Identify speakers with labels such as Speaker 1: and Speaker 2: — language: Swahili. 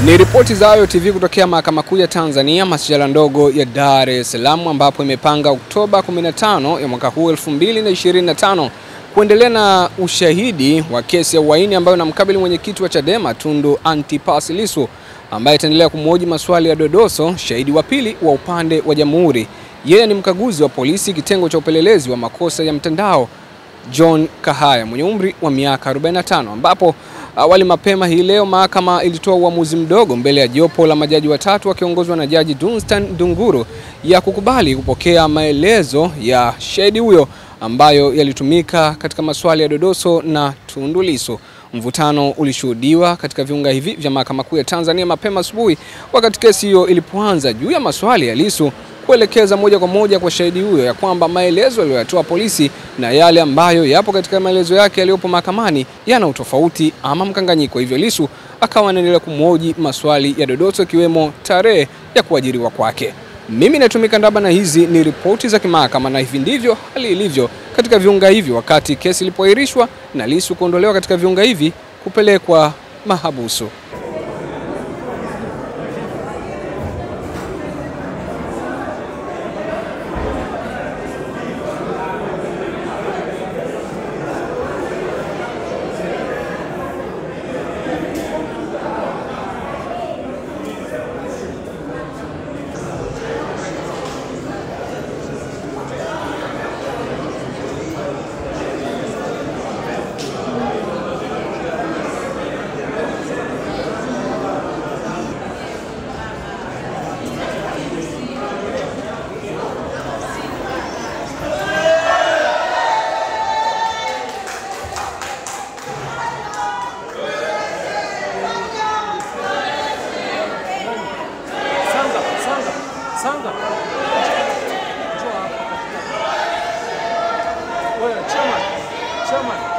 Speaker 1: Ni ripoti za Ayo TV kutokea Mahakama Kuu ya Tanzania, masjala ndogo ya Dar es Salaam, ambapo imepanga Oktoba 15 ya mwaka huu 2025 kuendelea na ushahidi wa kesi ya uhaini ambayo inamkabili mwenyekiti wa Chadema Tundu Antipas Lissu, ambaye ataendelea kumhoji maswali ya dodoso shahidi wa pili wa upande wa Jamhuri. Yeye ni mkaguzi wa polisi kitengo cha upelelezi wa makosa ya mtandao John Kahaya mwenye umri wa miaka 45, ambapo awali mapema hii leo mahakama ilitoa uamuzi mdogo mbele ya jopo la majaji watatu wakiongozwa na Jaji Dunstan Dunguru ya kukubali kupokea maelezo ya shahidi huyo ambayo yalitumika katika maswali ya dodoso na Tundu Lissu. Mvutano ulishuhudiwa katika viunga hivi vya Mahakama Kuu ya Tanzania mapema asubuhi wakati kesi hiyo ilipoanza juu ya maswali ya Lissu kuelekeza moja kwa moja kwa shahidi huyo ya kwamba maelezo aliyotoa polisi na yale ambayo yapo katika maelezo yake yaliyopo mahakamani yana utofauti ama mkanganyiko. Hivyo Lissu akawa anaendelea kumhoji maswali ya dodoso ikiwemo tarehe ya kuajiriwa kwake. Mimi natumika ndaba na hizi ni ripoti za kimahakama, na hivi ndivyo hali ilivyo katika viunga hivi wakati kesi ilipoahirishwa na Lissu kuondolewa katika viunga hivi kupelekwa mahabusu.
Speaker 2: Sanga. Wewe chama.